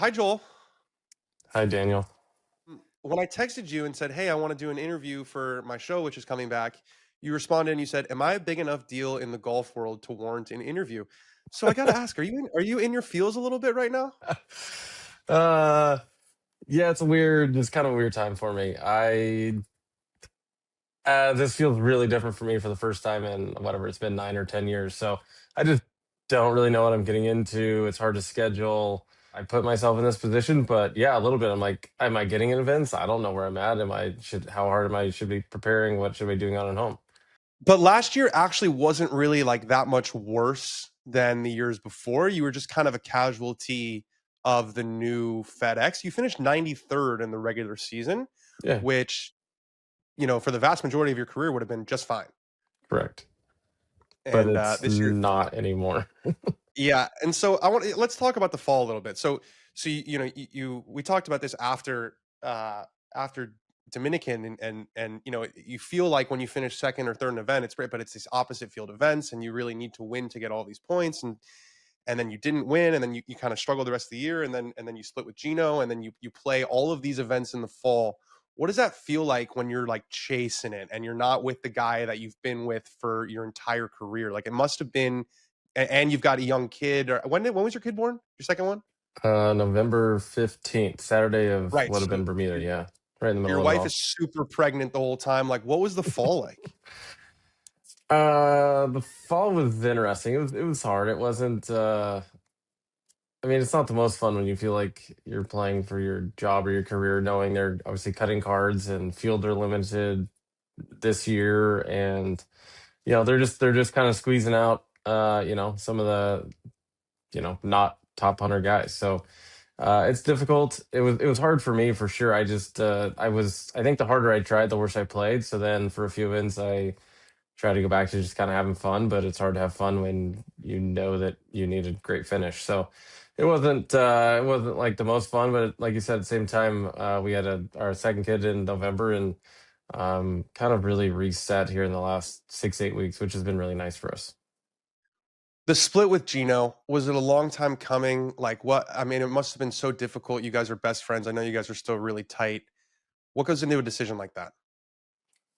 Hi, Joel. Hi, Daniel. When I texted you and said, "Hey, I want to do an interview for my show, which is coming back," you responded and you said, "Am I a big enough deal in the golf world to warrant an interview?" So I got to ask, are you in your feels a little bit right now? uh, yeah, it's weird. It's kind of a weird time for me. This feels really different for me for the first time in whatever it's been 9 or 10 years. So I just don't really know what I'm getting into. It's hard to schedule. I put myself in this position, but yeah, a little bit. I'm like, am I getting in events? I don't know where I'm at. How hard am I should be preparing? What should I be doing out at home? But last year actually wasn't really like that much worse than the years before. You were just kind of a casualty of the new FedEx. You finished 93rd in the regular season, Yeah, which, for the vast majority of your career would have been just fine. correct. But And it's this year, not anymore. yeah, and so let's talk about the fall a little bit. So we talked about this after Dominican, and you feel like when you finish second or third in an event, it's great, but it's these opposite field events, and you really need to win to get all these points, and then you didn't win, and then you kind of struggle the rest of the year, and then you split with Gino, and then you play all of these events in the fall. What does that feel like when you're like chasing it and you're not with the guy that you've been with for your entire career? Like it must have been, and you've got a young kid. Or when was your kid born? Your second one? November 15th, Saturday of Right. would have So been Bermuda. Yeah, right in the middle your of it wife is all. super pregnant the whole time. Like, what was the fall like? The fall was interesting. It was hard. It wasn't. I mean, it's not the most fun when you feel like you're playing for your job or your career, knowing they're obviously cutting cards and field are limited this year, and they're just kind of squeezing out some of the not top 100 guys. So it's difficult. It was hard for me for sure. I think the harder I tried, the worse I played. So then for a few events, I try to go back to just kind of having fun, but it's hard to have fun when you know that you need a great finish. So it wasn't like the most fun, but like you said, at the same time, we had our second kid in November and kind of really reset here in the last 6 8 weeks, which has been really nice for us. The split with Gino, was it a long time coming? Like, what? I mean, it must have been so difficult. You guys are best friends. I know you guys are still really tight. What goes into a decision like that?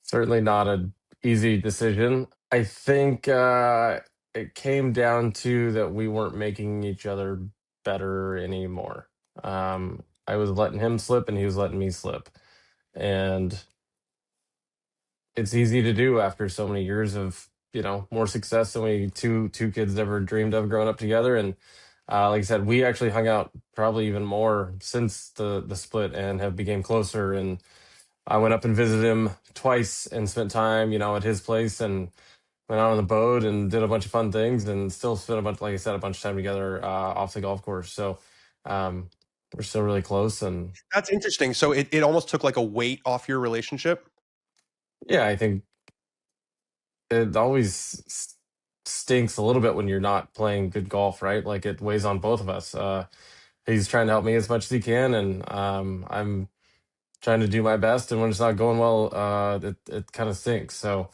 Certainly not an easy decision. I think it came down to that we weren't making each other better anymore. I was letting him slip and he was letting me slip. And it's easy to do after so many years of, more success than we two kids ever dreamed of growing up together. And like I said, we actually hung out probably even more since the split and have became closer. And I went up and visited him twice and spent time, at his place and went out on the boat and did a bunch of fun things and still spent like I said, a bunch of time together off the golf course. So um, we're still really close. And That's interesting. So it almost took like a weight off your relationship. yeah, I think it always stinks a little bit when you're not playing good golf, right? Like it weighs on both of us. He's trying to help me as much as he can, and I'm trying to do my best. And when it's not going well, it kind of stinks. So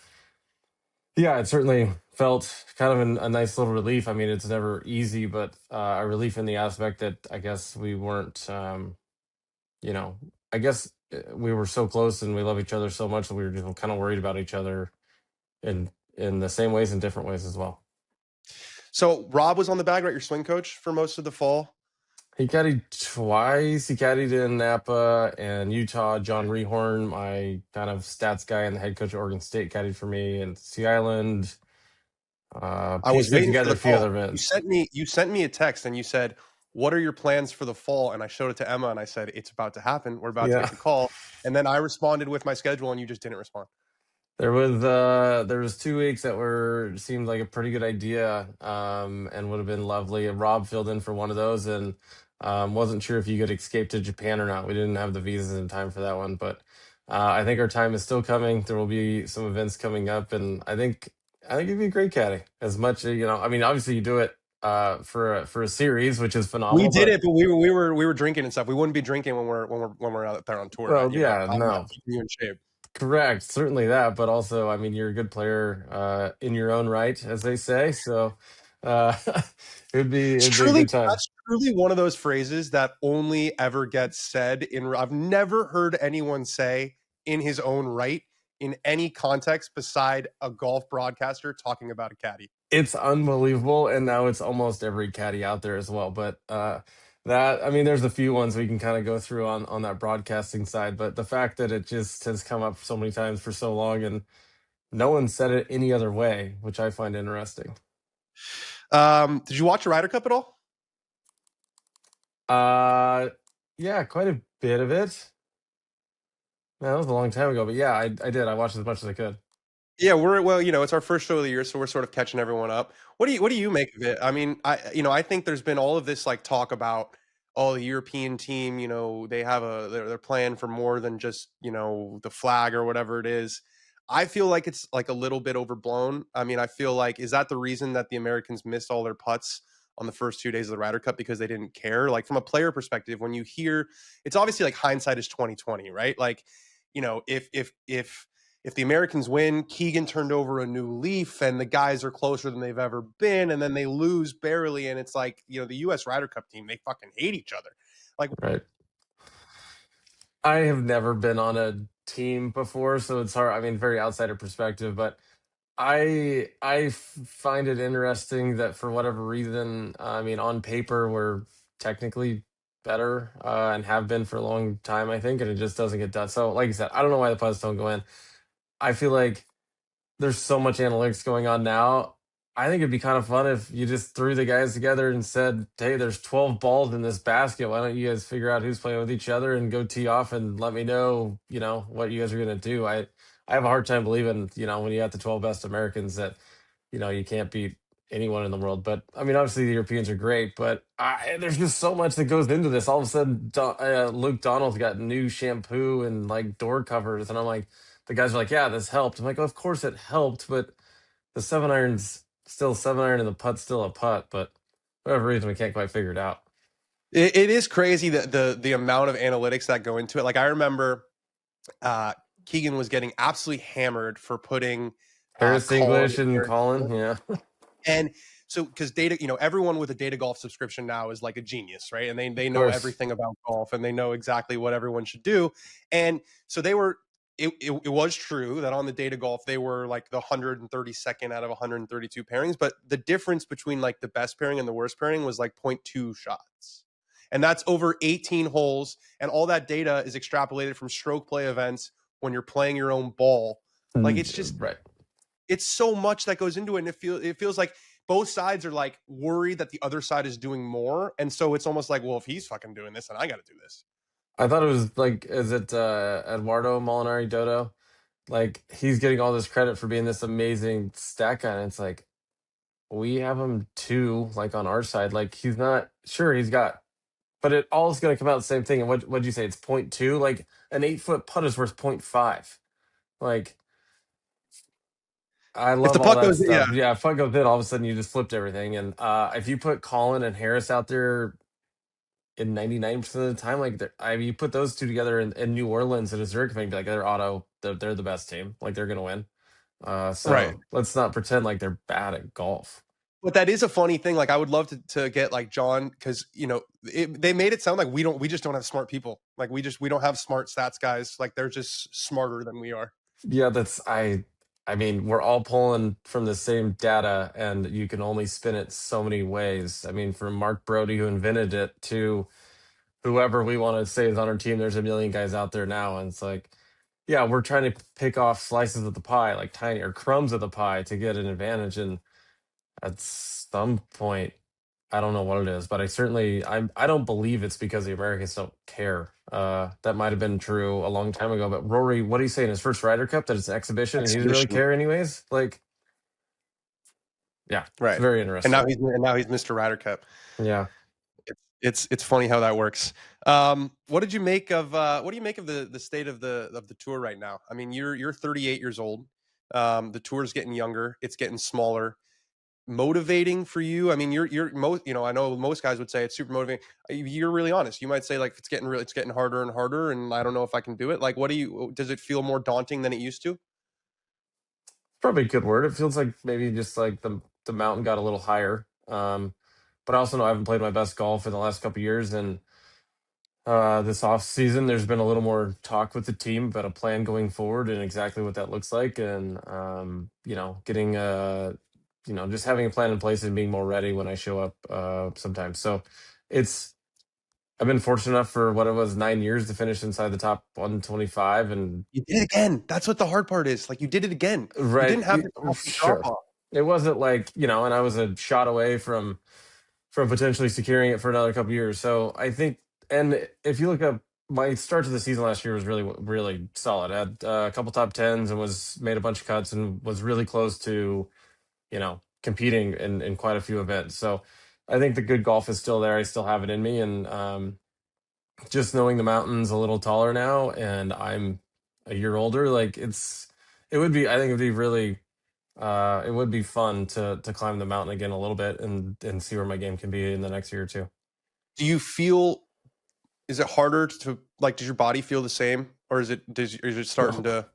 yeah, it certainly felt kind of a nice little relief. I mean, it's never easy, but a relief in the aspect that I guess we weren't, you know, I guess we were so close and we love each other so much that we were just kind of worried about each other in in the same ways and different ways as well. So Rob was on the bag, right? Your swing coach for most of the fall. He caddied twice. He caddied in Napa and Utah. John Rehorn, my kind of stats guy and the head coach at Oregon State, caddied for me and Sea Island. I was Pieced it waiting for together the a few call. other You events. sent me you sent me a text and you said, "What are your plans for the fall?" And I showed it to Emma and I said, "It's about to happen. We're about to make Yeah. the call." And then I responded with my schedule and you just didn't respond. There was 2 weeks that were seemed like a pretty good idea, and would have been lovely. And Rob filled in for one of those, and wasn't sure if you could escape to Japan or not. We didn't have the visas in time for that one, but I think our time is still coming. There will be some events coming up, and I think it'd be a great caddy. As much I mean, obviously you do it for a series, which is We phenomenal. did But it, but we were drinking and stuff. We wouldn't be drinking when we're out there on tour. well, yeah, I'm not no, keeping you in shape. correct, certainly that, but also, I mean, you're a good player in your own right, as they say. So, Uh, It's it'd be a truly good time. that's truly one of those phrases that only ever gets said in I've never heard anyone say in his own right in any context beside a golf broadcaster talking about a caddy. It's unbelievable, and now it's almost every caddy out there as well. But that I mean, there's a few ones we can kind of go through on that broadcasting side, but the fact that it just has come up so many times for so long, and no one said it any other way, which I find interesting. Did you watch the Ryder Cup at all? Uh, yeah, quite a bit of it. Man, that was a long time ago, but yeah, I did. I watched as much as I could. Yeah, well, it's our first show of the year, so we're sort of catching everyone up. What do you make of it? I mean, I think there's been all of this like talk about the European team, they have they're playing for more than just, the flag or whatever it is. I feel like it's like a little bit overblown. I mean, I feel like is that the reason that the Americans missed all their putts on the first 2 days of the Ryder Cup because they didn't care? Like from a player perspective, when you hear it's obviously like hindsight is 2020, right? Like, if the Americans win, Keegan turned over a new leaf and the guys are closer than they've ever been. And then they lose barely. And it's like, the US Ryder Cup team, they fucking hate each other. Like, Right. I have never been on a team before, so it's hard. I mean, very outsider perspective, but find it interesting that for whatever reason, I mean, on paper we're technically better and have been for a long time, I think, and it just doesn't get done. So, like you said, I don't know why the putts don't go in. I feel like there's so much analytics going on now. I think it'd be kind of fun if you just threw the guys together and said, "Hey, there's 12 balls in this basket. Why don't you guys figure out who's playing with each other and go tee off and let me know, what you guys are gonna do." I have a hard time believing, when you got the 12 best Americans that, you can't beat anyone in the world. But I mean, obviously the Europeans are great, but there's just so much that goes into this. All of a sudden, Luke Donald's got new shampoo and like door covers, and I'm like, the guys are like, "Yeah, this helped." I'm like, "Of course it helped," but the 7 iron's still 7 iron and the putt's still a putt. But for whatever reason, we can't quite figure it out. it is crazy that the amount of analytics that go into it. Like, I remember uh, Keegan was getting absolutely hammered for putting Harris Colin English and and Harris. Colin, yeah, And so, because data, everyone with a data golf subscription now is like a genius, right? And they of know course, everything about golf and they know exactly what everyone should do. And so they were. It was true that on the data golf they were like the 132nd out of 132 pairings, but the difference between like the best pairing and the worst pairing was like zero point 0.2 shots, and that's over 18 holes. And all that data is extrapolated from stroke play events when you're playing your own ball. Like right. it's so much that goes into it, and it feels like both sides are like worried that the other side is doing more, and so it's almost like, well, if he's fucking doing this, then I got to do this. I thought it was like, is it Eduardo Molinari Dodo? Like he's getting all this credit for being this amazing stat guy, and it's like we have him too, like on our side. Like he's not sure he's got, but it all is going to come out the same thing. And what'd you say? It's point two. Like an 8 foot putt is worth point five. Like I If the love all puck that goes, yeah, stuff. Yeah, if putt goes in, all of a sudden you just flipped everything. And if you put Colin and Harris out there in 99% of the time, like I mean, you put those two together in New Orleans and a Zurich thing, be like they're the best team. Like they're gonna win. right. So let's not pretend like they're bad at golf. But that is a funny thing. Like, I would love to get like John, because they made it sound like we just don't have smart people. Like, we don't have smart stats guys. Like, they're just smarter than we are. Yeah, I mean, we're all pulling from the same data and you can only spin it so many ways. I mean, from Mark Brody who invented it to whoever we want to say is on our team, there's a million guys out there now. And it's like, yeah, we're trying to pick off slices of the pie, like tiny or crumbs of the pie to get an advantage. And at some point, I don't know what it is, but I don't believe it's because the Americans don't care. That might have been true a long time ago. But Rory, what do you say in his first Ryder Cup that it's an exhibition and he didn't really Exhibition, care anyways? Like, yeah, it's right? very And interesting. now he's Mr. Ryder Cup. Yeah. It's funny how that works. What do you make of the state of the tour right now? I mean, you're 38 years old. The tour's getting younger. It's getting smaller. Motivating for you? I mean, you're most, I know most guys would say it's super motivating. You're really honest. You might say like it's getting harder and harder, and I don't know if I can do it. Like, does it feel more daunting than it used to? Probably a good word. It feels like maybe just like the mountain got a little higher. But I also know I haven't played my best golf in the last couple years, and this off season, there's been a little more talk with the team about a plan going forward and exactly what that looks like, and getting just having a plan in place and being more ready when I show up sometimes. So it's I've been fortunate enough for what it was 9 years to finish inside the top 125, and You did it again. That's what the hard part is. Like, you did it again. You right, didn't have this massive drop sure, off. it wasn't like and I was a shot away from potentially securing it for another couple years. So I think, and if you look up my start to the season last year was really really solid. I had a couple top tens and was made a bunch of cuts and was really close to competing in quite a few events. So I think the good golf is still there. I still have it in me, and just knowing the mountains a little taller now, and I'm a year older, like it would be. I think it would be really. It would be fun to climb the mountain again a little bit and see where my game can be in the next year or two. Do you feel is it harder to like, does your body feel the same? Or is it starting to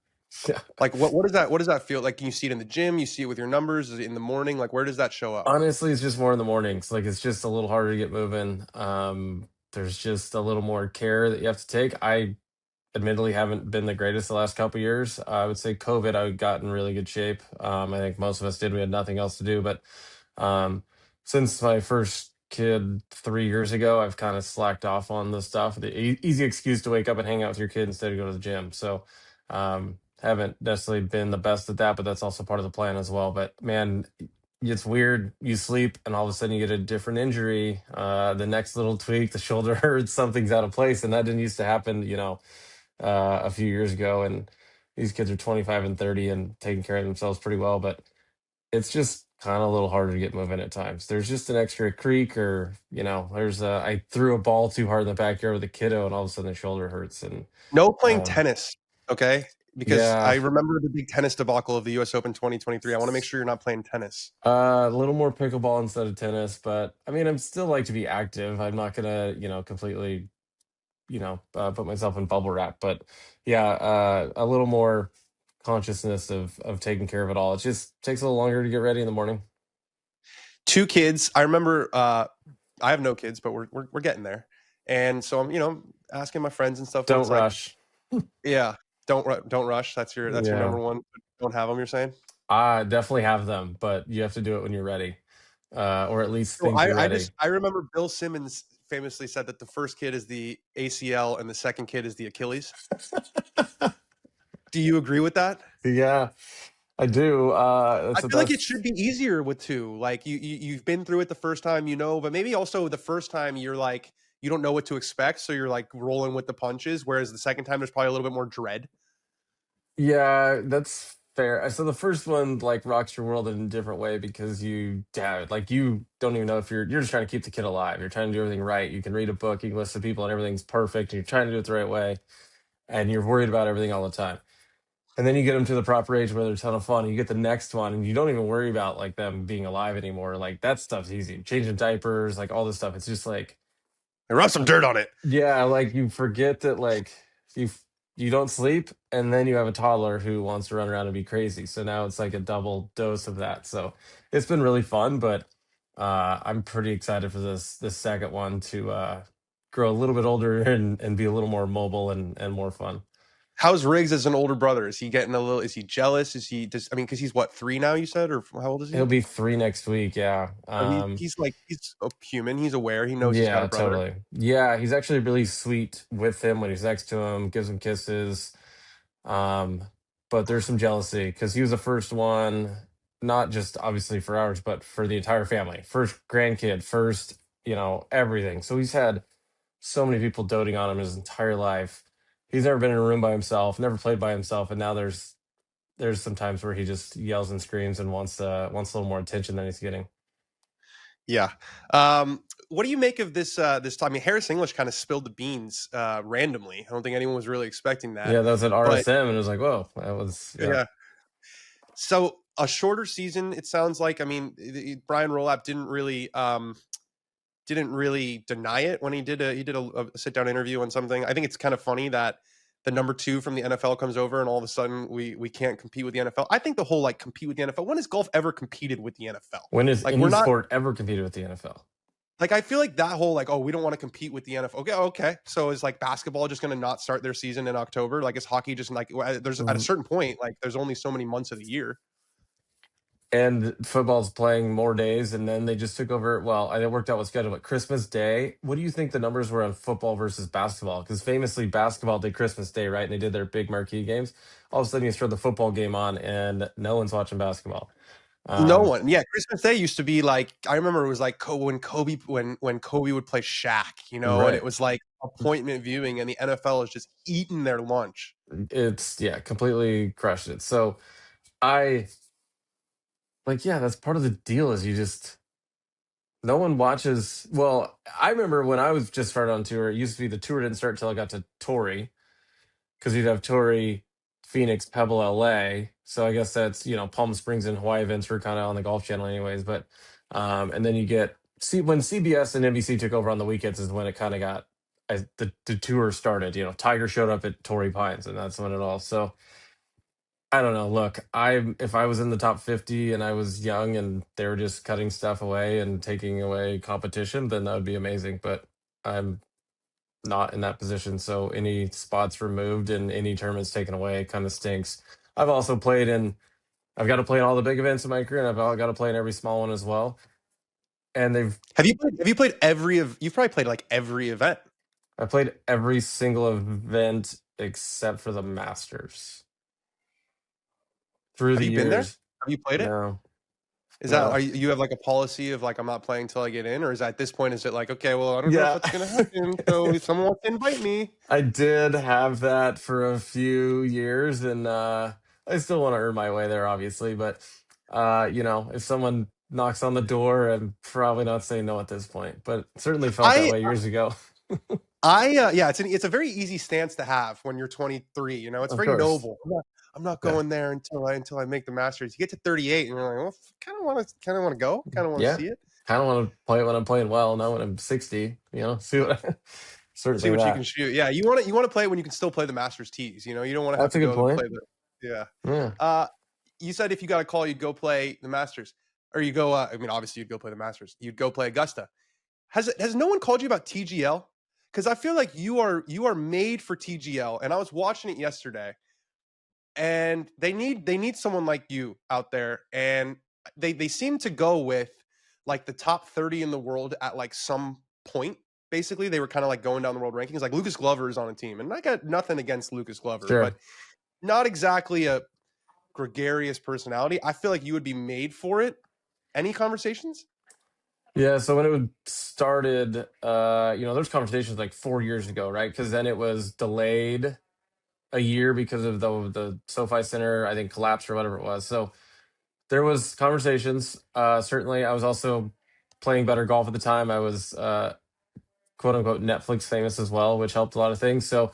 Yeah. like what does that feel like? Can you see it in the gym? You see it with your numbers? Is it in the morning? Like, where does that show up? Honestly, it's just more in the mornings. Like it's just a little harder to get moving. There's just a little more care that you have to take. I admittedly haven't been the greatest the last couple years. I would say COVID, I got in really good shape. I think most of us did. We had nothing else to do. But um, since my first kid 3 years ago, I've kind of slacked off on the stuff. The easy excuse to wake up and hang out with your kid instead of go to the gym. So haven't necessarily been the best at that, but that's also part of the plan as well. But man, it's weird. You sleep and all of a sudden you get a different injury. The next little tweak, the shoulder hurts, something's out of place. And that didn't used to happen, a few years ago. And these kids are 25 and 30 and taking care of themselves pretty well. But it's just kind of a little harder to get moving at times. There's just an extra creak, or, I threw a ball too hard in the backyard with a kiddo and all of a sudden the shoulder hurts. And No playing um, tennis, okay? Because yeah, I remember the big tennis debacle of the US Open 2023. I wanna make sure you're not playing tennis. a little more pickleball instead of tennis. But I mean, I'm still like to be active. I'm not going to, completely, put myself in bubble wrap. But yeah, a little more consciousness of taking care of it all. It just takes a little longer to get ready in the morning. 2 kids. I remember, I have no kids, but we're getting there. And so I'm, asking my friends and stuff what Don't it's like. rush. Yeah, don't rush. That's your Yeah. number one. Don't have them. You're saying? I definitely have them, but you have to do it when you're ready, or at least So think you're ready. I remember Bill Simmons famously said that the first kid is the ACL and the second kid is the Achilles. Do you agree with that? Yeah, I do. I feel like it That's should be easier with 2. Like, you've been through it the first time, but maybe also the first time you're like, you don't know what to expect, so you're like rolling with the punches, whereas the second time there's probably a little bit more dread. yeah, that's fair. So the first one like rocks your world in a different way because you don't even know if you're just trying to keep the kid alive. You're trying to do everything right. You can read a book, you can listen to people, and everything's perfect. And you're trying to do it the right way, and you're worried about everything all the time. And then you get them to the proper age where they're a ton of fun. And you get the next one, and you don't even worry about like them being alive anymore. Like that stuff's easy. Changing diapers, like all this stuff. It's just like, And rub some dirt on it. yeah, like you forget that like you you don't sleep, and then you have a toddler who wants to run around and be crazy. So now it's like a double dose of that. So it's been really fun, but I'm pretty excited for this second one to grow a little bit older and be a little more mobile and more fun. How's Riggs as an older brother? Is he getting a little? Is he jealous? Is he? I mean, because he's what, 3 now? You said, or how old is He'll he? be 3 next week. Yeah. So he's a human. He's aware. He knows he's got a Yeah, brother. totally. Yeah, he's actually really sweet with him when he's next to him, gives him kisses. Um, but there's some jealousy because he was the first one, not just obviously for ours, but for the entire family. First grandkid, first, everything. So he's had so many people doting on him his entire life. He's never been in a room by himself, never played by himself, and now there's some times where he just yells and screams and wants a little more attention than he's getting. Yeah. What do you make of this time? I mean, Harris English kind of spilled the beans randomly. I don't think anyone was really expecting that. Yeah, that was at But RSM, and it was like, whoa, that was yeah. yeah. So a shorter season, it sounds like. I mean, Brian Rolap didn't really deny it when he did a sit down interview on something. I think it's kind of funny that the number 2 from the NFL comes over and all of a sudden we can't compete with the NFL. I think the whole, like, compete with the NFL, when has golf ever competed with the NFL? When has Like, any we're not sport ever competed with the NFL? like, I feel like that whole, like, "Oh, we don't wanna compete with the NFL." Okay. So is, like, basketball just gonna not start their season in October? Like, is hockey just, like, there's at a certain point, like, there's only so many months of the year. And football's playing more days, and then they just took over. Well, it worked out with schedule, but Christmas Day. What do you think the numbers were on football versus basketball? Because famously, basketball did Christmas Day, right? And they did their big marquee games. All of a sudden, you throw the football game on, and no one's watching basketball. No Um, one. Yeah, Christmas Day used to be like I remember it was like when Kobe would play Shaq, and it right. was like appointment viewing, and the NFL is just eating their lunch. It's yeah, completely crushed it. So I like yeah, that's part of the deal. Is you just no one watches. Well, I remember when I was just started on tour. It used to be the tour didn't start until I got to Torrey because you'd have Torrey, Phoenix, Pebble, LA. So I guess that's Palm Springs and Hawaii events were kind of on the Golf Channel, anyways. But and then you get see when CBS and NBC took over on the weekends is when it kind of got as the tour started. Tiger showed up at Torrey Pines, and that's when it all. So I don't know. Look, I if I was in the top 50 and I was young and they were just cutting stuff away and taking away competition, then that would be amazing. But I'm not in that position. So any spots removed and any tournaments taken away kind of stinks. I've also played in, I've got to play in all the big events in my career, and I've got to play in every small one as well. And Have you played you've probably played like every event. I played every single event except for the Masters through Have the you been there? years. Have you played it? No, Is that no. you have like a policy of like I'm not playing till I get in, or is that at this point is it like okay, well I don't know if Yeah. it's gonna happen, so if someone wants to invite me. I did have that for a few years, and I still want to earn my way there, obviously. But if someone knocks on the door, I'm probably not saying no at this point. But it certainly felt that I way years ago. yeah, it's a very easy stance to have when you're 23. It's Of very course, noble. I'm not yeah, going there until I make the Masters. You get to 38, and you're like, well, kind of want to go, kind of want to yeah. see it, Kind of want to play it when I'm playing well, not when I'm 60. See what? see Certainly what you can that. shoot. Yeah, you want to play when you can still play the Masters tees. You don't want to have That's to a good go to point. play the yeah. Yeah, Uh, you said if you got a call, you'd go play the Masters, or you go. I mean, obviously, you'd go play the Masters. You'd go play Augusta. Has no one called you about TGL? Because I feel like you are made for TGL, and I was watching it yesterday, and they need someone like you out there, and they seem to go with like the top 30 in the world at like some point. Basically, they were kind of like going down the world rankings. Like Lucas Glover is on a team, and I got nothing against Lucas Glover, but sure. not exactly a gregarious personality. I feel like you would be made for it. Any conversations? Yeah, so when it would started, there's conversations like 4 years ago, right? Because then it was delayed a year because of the SoFi Center, I think, collapsed or whatever it was. So there was conversations. Certainly, I was also playing better golf at the time. I was quote unquote Netflix famous as well, which helped a lot of things. So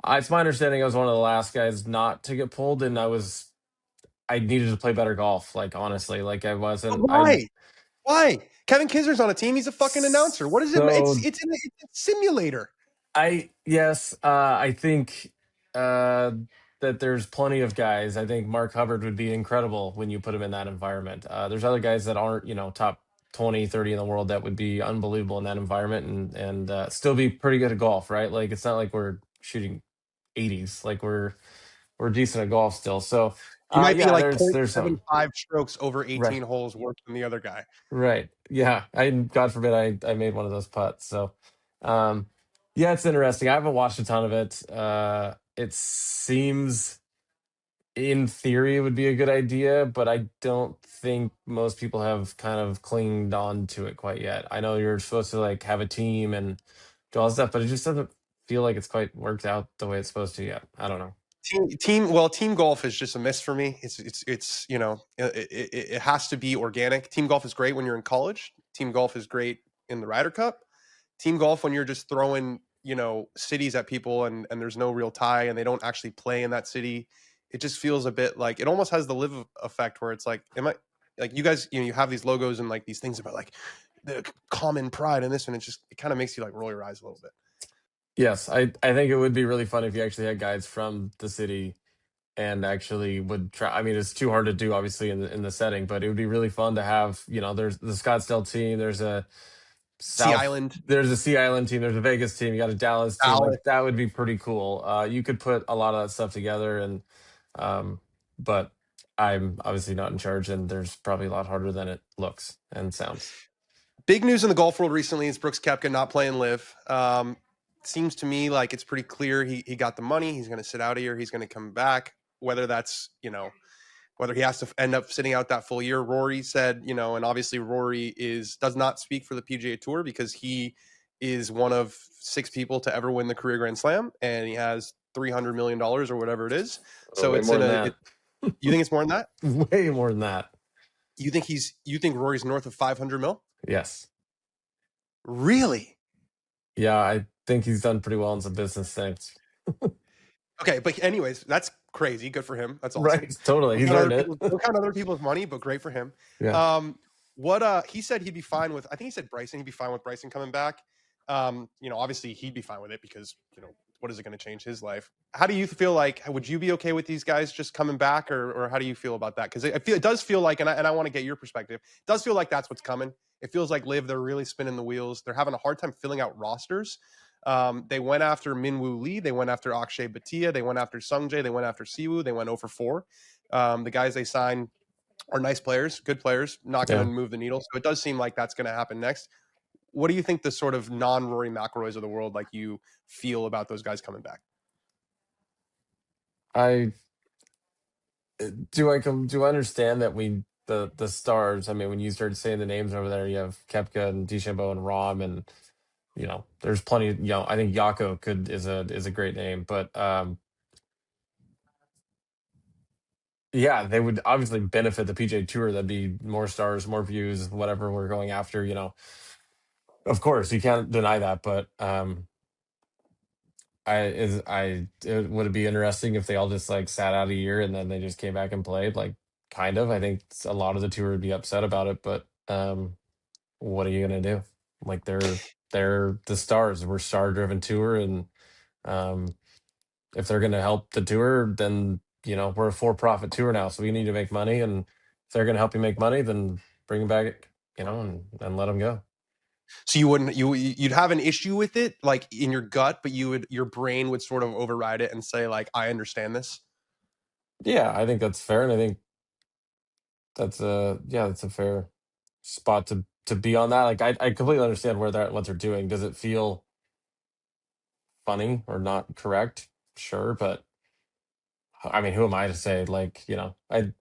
it's my understanding I was one of the last guys not to get pulled, and I needed to play better golf. Like honestly, like I But wasn't. I why? Why? Kevin Kisner's on a team. He's a fucking announcer. What is it? so It's a simulator. yes, I think uh, that there's plenty of guys. I think Mark Hubbard would be incredible when you put him in that environment. There's other guys that aren't, top 20, 30 in the world that would be unbelievable in that environment and still be pretty good at golf, right? Like it's not like we're shooting 80s, like we're decent at golf still. So You might be yeah, like there's some 0.75 strokes over right. 18 holes worse than the other guy. Right. Yeah. God forbid I made one of those putts. So um yeah, it's interesting. I haven't watched a ton of it. It seems in theory it would be a good idea, but I don't think most people have kind of clinged on to it quite yet. I know you're supposed to like have a team and do all that stuff, but it just doesn't feel like it's quite worked out the way it's supposed to yet. I don't know. Team golf is just a miss for me. It's it has to be organic. Team golf is great when you're in college. Team golf is great in the Ryder Cup. Team golf when you're just throwing cities at people and there's no real tie and they don't actually play in that city. It just feels a bit like it almost has the live effect where it's like am I like you guys you have these logos and like these things about like the common pride and this and it kind of makes you like roll your eyes a little bit. Yes, I think it would be really fun if you actually had guys from the city and actually would try. I mean, it's too hard to do, obviously, in the setting, but it would be really fun to have. There's the Scottsdale team, Sea South, Island, there's a Sea Island team, there's a Vegas team, you got a Dallas team. Dallas. Like that would be pretty cool. You could put a lot of that stuff together, and um, but I'm obviously not in charge, and there's probably a lot harder than it looks and sounds. Big news in the golf world recently is Brooks Koepka not playing live. Seems to me like it's pretty clear he got the money. He's going to sit out a year. He's going to come back. Whether that's, whether he has to end up sitting out that full year. Rory said, and obviously Rory does not speak for the PGA Tour because he is one of 6 people to ever win the career Grand Slam, and he has $300 million or whatever it is. Oh, So way it's more in than a. that. You think it's more than that? Way more than that. You think Rory's north of 500 mil? Yes. Really? Yeah, I think he's done pretty well in some business things. Okay, but anyways, that's crazy. Good for him. That's awesome. Right. Totally. Don't He's count other earned it. people's don't count other people's money, but great for him. Yeah. What he said he'd be fine with. I think he said Bryson. He'd be fine with Bryson coming back. Obviously he'd be fine with it because what is it going to change his life? How do you feel like? Would you be okay with these guys just coming back, or how do you feel about that? Because it does feel like, and I want to get your perspective. It does feel like that's what's coming. It feels like Liv, they're really spinning the wheels. They're having a hard time filling out rosters. They went after Minwoo Lee. They went after Akshay Bhatia. They went after Sungjae. They went after Siwoo. They went 0 for 4. The guys they signed are nice players, good players, not going to Yeah. move the needle. So it does seem like that's going to happen next. What do you think the sort of non-Rory McIlroys of the world like you feel about those guys coming back? I do I understand that the stars. I mean, when you started saying the names over there, you have Kepka and DeChambeau and Rom, and there's plenty. I think Yako is a great name, but yeah, they would obviously benefit the PGA Tour. That'd be more stars, more views, whatever we're going after. Of course, you can't deny that, but would it be interesting if they all just like sat out a year and then they just came back and played? Like, kind of. I think a lot of the tour would be upset about it, but what are you gonna do? Like, they're the stars. We're star driven tour, and um, if they're gonna help the tour, then we're a for profit tour now, so we need to make money. And if they're gonna help you make money, then bring them back, and let them go. So you'd have an issue with it, like in your gut, but your brain would sort of override it and say like, I understand this. Yeah, I think that's fair, and I think that's a fair spot to be on that. Like, I completely understand what they're doing. Does it feel funny or not correct? Sure, but I mean, who am I to say? Like, it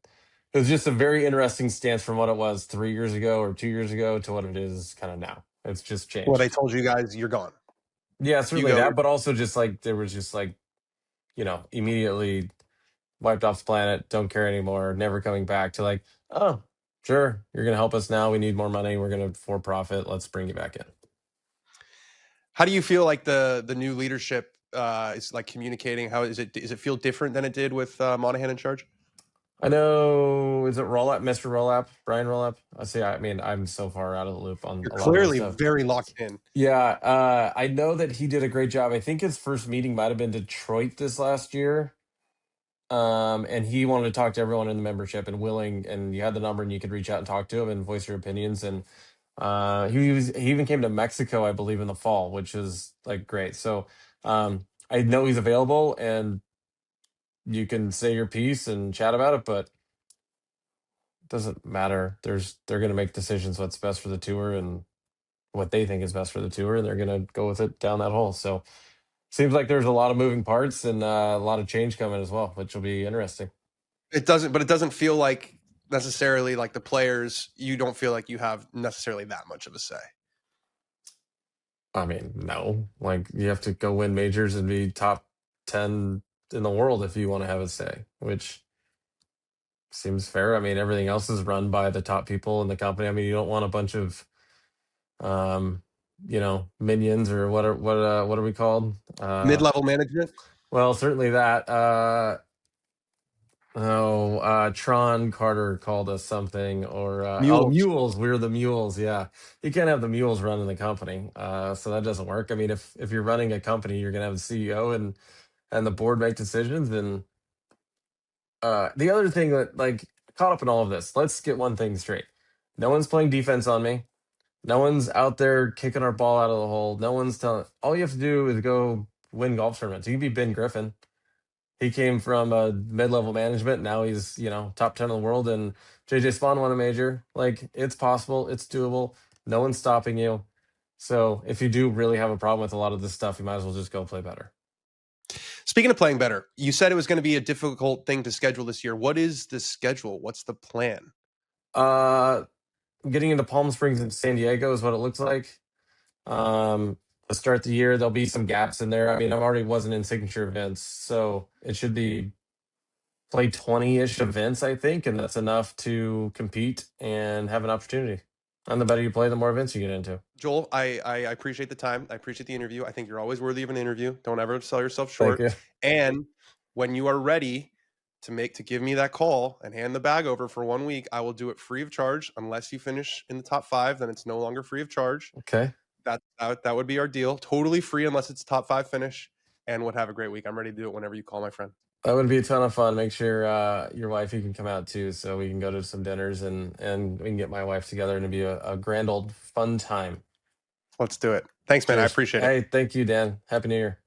was just a very interesting stance from what it was 3 years ago or 2 years ago to what it is kind of now. It's just Well, they changed. told you guys you're gone. Yeah, If you certainly go, that, but also just like there was just like, immediately wiped off the planet, don't care anymore, never coming back to like, oh, sure, you're gonna help us now. We need more money. We're gonna for profit. Let's bring you back in. how do you feel like the new leadership is like communicating? How does it feel different than it did with Monahan in charge? I know, is it Roll-Up, Mr. Roll-Up, Brian Roll-Up? I see. I mean, I'm so far out of the loop on You're a lot of this clearly stuff. very locked in. Yeah, I know that he did a great job. I think his first meeting might have been Detroit this last year. And he wanted to talk to everyone in the membership and you had the number and you could reach out and talk to him and voice your opinions. And he even came to Mexico, I believe, in the fall, which is like great. So I know he's available and you can say your piece and chat about it, but it doesn't matter. They're gonna make decisions what's best for the tour and what they think is best for the tour, and they're gonna go with it down that hole. So seems like there's a lot of moving parts and a lot of change coming as well, which will be interesting. But it doesn't feel like necessarily like the players. You don't feel like you have necessarily that much of a say. I mean, no. Like, you have to go win majors and be top 10 in the world if you want to have a say, which seems fair. I mean, everything else is run by the top people in the company. I mean, you don't want a bunch of um, minions or what are we called? Mid-level management. Well, certainly that. Oh, Tron Carter called us something, or oh, Mules. mules. We're the mules. Yeah, you can't have the mules running the company, so that doesn't work. I mean, if you're running a company, you're gonna have the CEO and the board make decisions. And the other thing that like caught up in all of this, let's get one thing straight: no one's playing defense on me. No one's out there kicking our ball out of the hole. No one's telling. All you have to do is go win golf tournaments. You can be Ben Griffin. He came from mid-level management. Now he's, top 10 in the world. And JJ Spawn won a major. Like, it's possible. It's doable. No one's stopping you. So if you do really have a problem with a lot of this stuff, you might as well just go play better. Speaking of playing better, you said it was going to be a difficult thing to schedule this year. What is the schedule? What's the plan? Uh, Getting into Palm Springs and San Diego is what it looks like. Um, to start the year, there'll be some gaps in there. I mean, I already wasn't in signature events, so it should be play 20-ish events, I think, and that's enough to compete and have an opportunity. And the better you play, the more events you get into. Joel, I appreciate the time. I appreciate the interview. I think you're always worthy of an interview. Don't ever sell yourself Thank short. you. And when you are ready to give me that call and hand the bag over for 1 week, I will do it free of charge. Unless you finish in the top 5, then it's no longer free of charge. Okay. That would be our deal. Totally free unless it's top 5 finish. And would have a great week. I'm ready to do it whenever you call, my friend. That would be a ton of fun. Make sure your wifey can come out too, so we can go to some dinners and we can get my wife together and it'd be a grand old fun time. Let's do it. Thanks, man. I Cheers. appreciate it. Hey, thank you, Dan. Happy New Year.